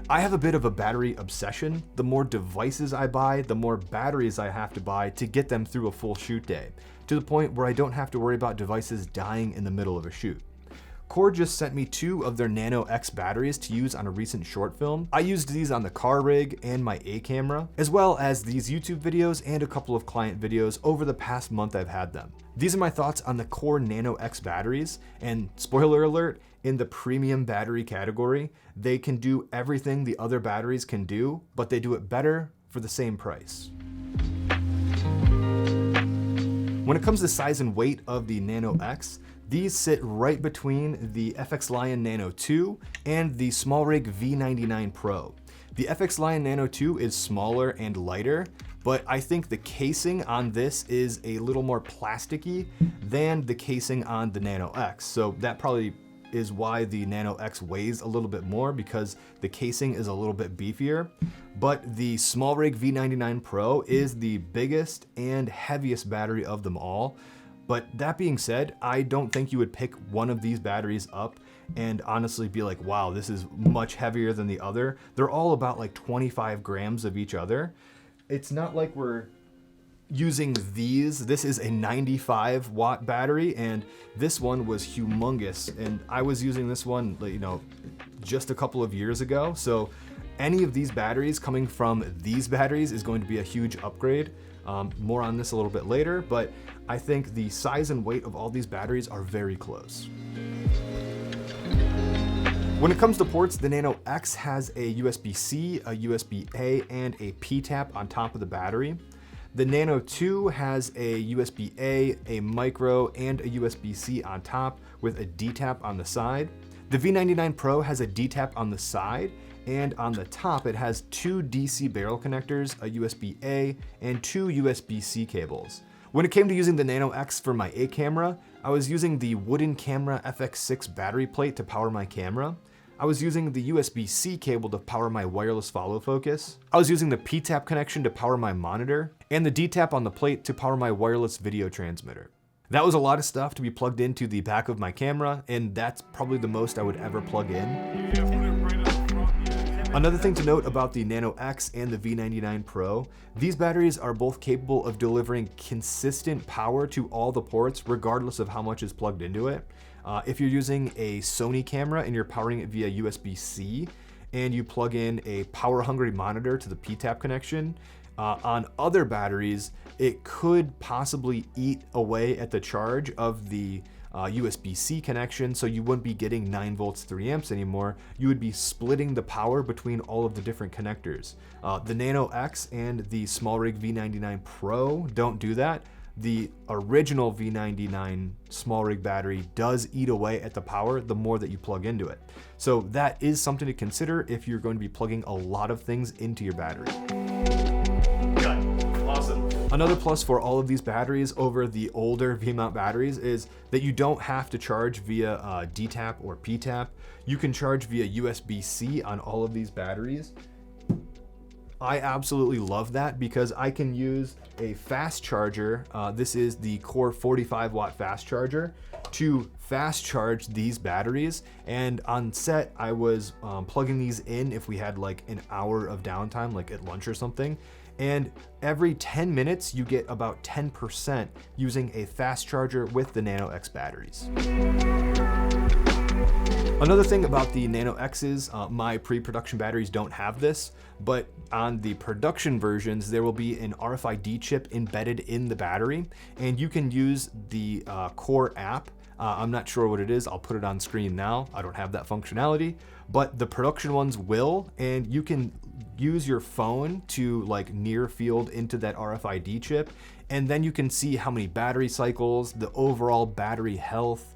I have a bit of a battery obsession. The more devices I buy, the more batteries I have to buy to get them through a full shoot day, to the point where I don't have to worry about devices dying in the middle of a shoot. Core just sent me 2 of their Nano X batteries to use on a recent short film. I used these on the car rig and my A camera, as well as these YouTube videos and a couple of client videos over the past month I've had them. These are my thoughts on the Core Nano X batteries, and spoiler alert, in the premium battery category, they can do everything the other batteries can do, but they do it better for the same price. When it comes to size and weight of the Nano X, these sit right between the FX Lion Nano 2 and the SmallRig V99 Pro. The FX Lion Nano 2 is smaller and lighter, but I think the casing on this is a little more plasticky than the casing on the Nano X. So that probably is why the Nano X weighs a little bit more, because the casing is a little bit beefier. But the SmallRig V99 Pro is the biggest and heaviest battery of them all. But that being said, I don't think you would pick one of these batteries up and honestly be like, wow, this is much heavier than the other. They're all about like 25 grams of each other. It's not like we're using these. This is a 95 watt battery, and this one was humongous. And I was using this one, you know, just a couple of years ago. So any of these batteries coming from these batteries is going to be a huge upgrade. More on this a little bit later, but I think the size and weight of all these batteries are very close. When it comes to ports, the Nano X has a USB-C, a USB-A, and a P-tap on top of the battery. The Nano 2 has a USB-A, a micro, and a USB-C on top with a D-tap on the side. The V99 Pro has a D-tap on the side, and on the top it has 2 DC barrel connectors, a USB-A, and 2 USB-C cables. When it came to using the Nano X for my A camera, I was using the Wooden Camera FX6 battery plate to power my camera. I was using the USB-C cable to power my wireless follow focus. I was using the P-tap connection to power my monitor, and the D-tap on the plate to power my wireless video transmitter. That was a lot of stuff to be plugged into the back of my camera, and that's probably the most I would ever plug in. Another thing to note about the Nano X and the V99 Pro, these batteries are both capable of delivering consistent power to all the ports regardless of how much is plugged into it. If you're using a Sony camera and you're powering it via USB-C and you plug in a power-hungry monitor to the P-tap connection, on other batteries, it could possibly eat away at the charge of the USB-C connection, so you wouldn't be getting 9 volts 3 amps anymore. You would be splitting the power between all of the different connectors. The Nano X and the SmallRig V99 Pro don't do that. The original V99 SmallRig battery does eat away at the power the more that you plug into it. So that is something to consider if you're going to be plugging a lot of things into your battery. Another plus for all of these batteries over the older V-mount batteries is that you don't have to charge via D-tap or P-tap. You can charge via USB-C on all of these batteries. I absolutely love that because I can use a fast charger. This is the Core 45 watt fast charger to fast charge these batteries. And on set, I was plugging these in if we had like an hour of downtime, like at lunch or something. And every 10 minutes, you get about 10% using a fast charger with the Nano X batteries. Another thing about the Nano X's, my pre-production batteries don't have this, but on the production versions, there will be an RFID chip embedded in the battery, and you can use the Core app. I'm not sure what it is. I'll put it on screen now. I don't have that functionality, but the production ones will, and you can use your phone to like near field into that RFID chip, and then you can see how many battery cycles, the overall battery health,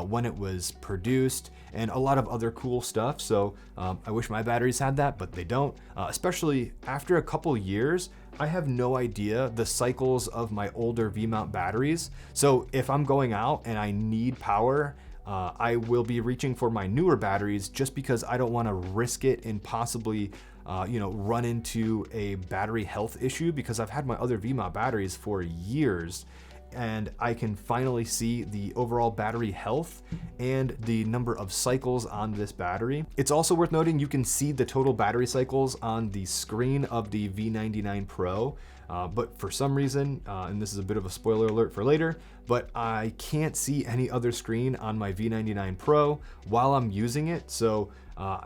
when it was produced, and a lot of other cool stuff. So I wish my batteries had that, but they don't. Especially after a couple years, I have no idea the cycles of my older V-mount batteries. So if I'm going out and I need power, I will be reaching for my newer batteries just because I don't want to risk it and possibly run into a battery health issue, because I've had my other V-mount batteries for years and I can finally see the overall battery health and the number of cycles on this battery. It's also worth noting you can see the total battery cycles on the screen of the V99 Pro, but for some reason, and this is a bit of a spoiler alert for later, but I can't see any other screen on my V99 Pro while I'm using it. So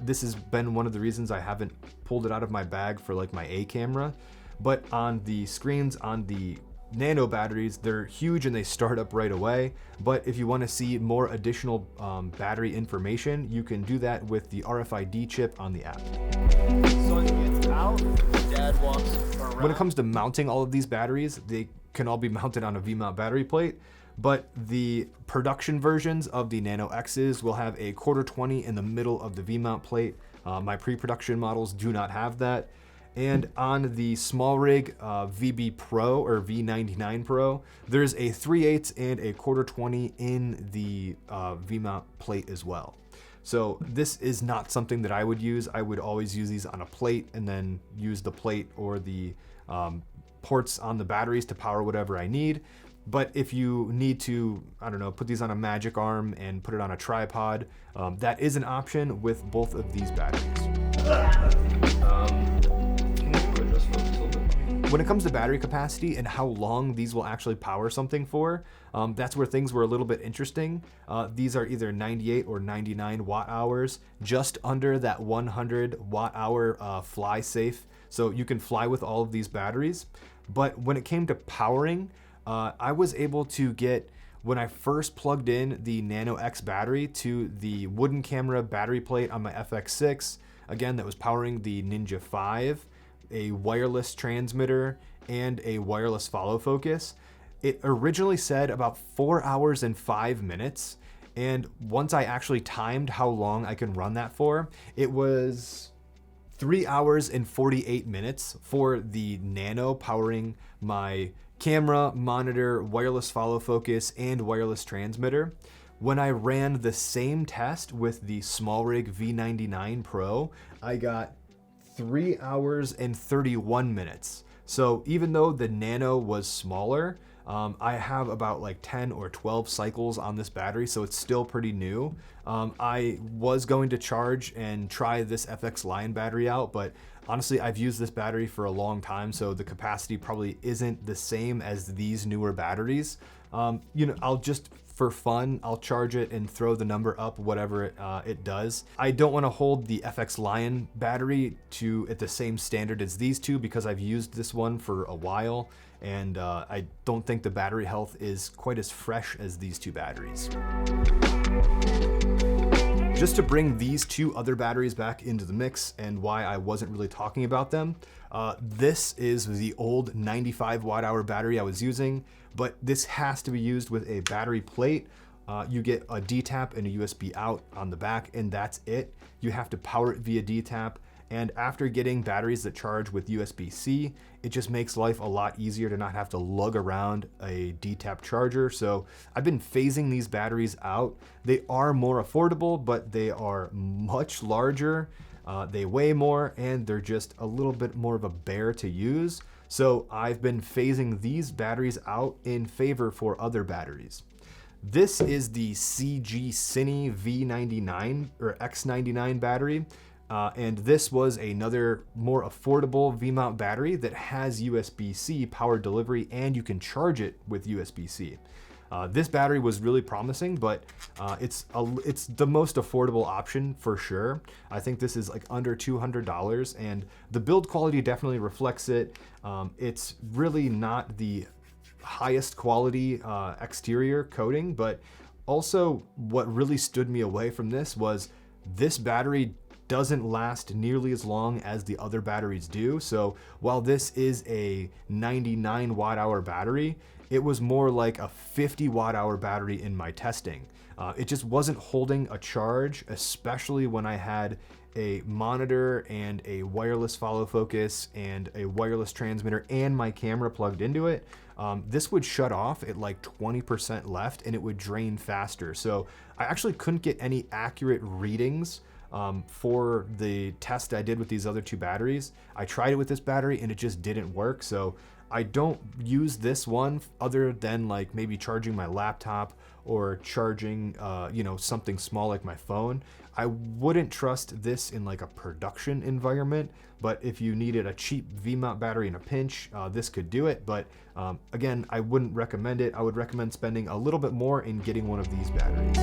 this has been one of the reasons I haven't pulled it out of my bag for like my A camera. But on the screens on the Nano batteries, they're huge and they start up right away. But if you want to see more additional battery information, you can do that with the RFID chip on the app. Son gets out, dad walks around. When it comes to mounting all of these batteries, they can all be mounted on a V-mount battery plate, but the production versions of the Nano X's will have a 1/4-20 in the middle of the V-mount plate. My pre-production models do not have that. And on the SmallRig VB Pro or V99 Pro, there's a 3/8 and a 1/4-20 in the V-mount plate as well. So this is not something that I would use. I would always use these on a plate and then use the plate or the ports on the batteries to power whatever I need. But if you need to, I don't know, put these on a magic arm and put it on a tripod, that is an option with both of these batteries. When it comes to battery capacity and how long these will actually power something for, that's where things were a little bit interesting. These are either 98 or 99 watt hours, just under that 100 watt hour fly safe. So you can fly with all of these batteries. But when it came to powering, I was able to get, when I first plugged in the Nano X battery to the wooden camera battery plate on my FX6, again, that was powering the Ninja 5, a wireless transmitter, and a wireless follow focus. It originally said about 4 hours and 5 minutes. And once I actually timed how long I can run that for, it was 3 hours and 48 minutes for the Nano powering my camera, monitor, wireless follow focus, and wireless transmitter. When I ran the same test with the SmallRig V99 Pro, I got 3 hours and 31 minutes. So even though the Nano was smaller, I have about like 10 or 12 cycles on this battery, so it's still pretty new. I was going to charge and try this FX Lion battery out, but honestly, I've used this battery for a long time, so the capacity probably isn't the same as these newer batteries. I'll just, for fun, I'll charge it and throw the number up, whatever it does. I don't want to hold the FX Lion battery at the same standard as these two because I've used this one for a while, and I don't think the battery health is quite as fresh as these two batteries. Just to bring these two other batteries back into the mix and why I wasn't really talking about them, this is the old 95 watt hour battery I was using, but this has to be used with a battery plate. You get a D-tap and a USB out on the back, and that's it. You have to power it via D-tap. And after getting batteries that charge with USB-C, it just makes life a lot easier to not have to lug around a D-tap charger. So I've been phasing these batteries out. They are more affordable, but they are much larger. They weigh more, and they're just a little bit more of a bear to use. So I've been phasing these batteries out in favor for other batteries. This is the CG Cine V99 or X99 battery. And this was another more affordable V-mount battery that has USB-C power delivery, and you can charge it with USB-C. This battery was really promising, but it's the most affordable option for sure. I think this is like under $200, and the build quality definitely reflects it. It's really not the highest quality exterior coating, but also what really stood me away from this was this battery doesn't last nearly as long as the other batteries do. So while this is a 99 watt hour battery, it was more like a 50 watt hour battery in my testing. It just wasn't holding a charge, especially when I had a monitor and a wireless follow focus and a wireless transmitter and my camera plugged into it. This would shut off at like 20% left and it would drain faster. So I actually couldn't get any accurate readings for the test I did with these other two batteries. I tried it with this battery and it just didn't work. So I don't use this one other than like maybe charging my laptop or charging, something small like my phone. I wouldn't trust this in like a production environment, but if you needed a cheap V-mount battery in a pinch, this could do it. But again, I wouldn't recommend it. I would recommend spending a little bit more in getting one of these batteries.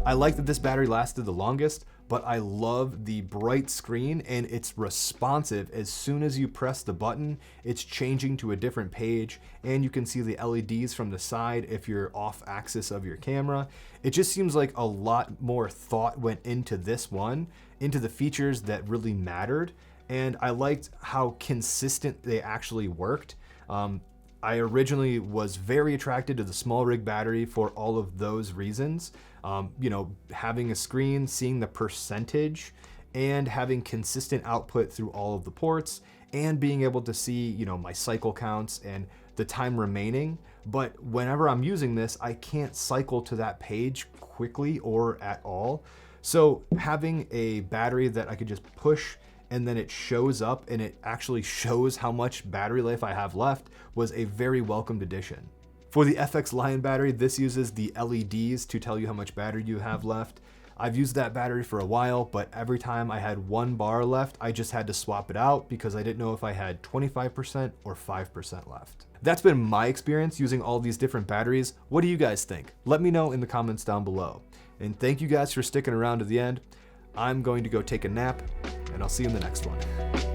I like that this battery lasted the longest, but I love the bright screen and it's responsive. As soon as you press the button, it's changing to a different page and you can see the LEDs from the side if you're off axis of your camera. It just seems like a lot more thought went into this one, into the features that really mattered. And I liked how consistent they actually worked. I originally was very attracted to the SmallRig battery for all of those reasons. Having a screen, seeing the percentage, and having consistent output through all of the ports, and being able to see, my cycle counts and the time remaining. But whenever I'm using this, I can't cycle to that page quickly or at all. So having a battery that I could just push and then it shows up and it actually shows how much battery life I have left was a very welcomed addition. For the FX Lion battery, this uses the LEDs to tell you how much battery you have left. I've used that battery for a while, but every time I had 1 bar left, I just had to swap it out because I didn't know if I had 25% or 5% left. That's been my experience using all these different batteries. What do you guys think? Let me know in the comments down below. And thank you guys for sticking around to the end. I'm going to go take a nap, and I'll see you in the next one.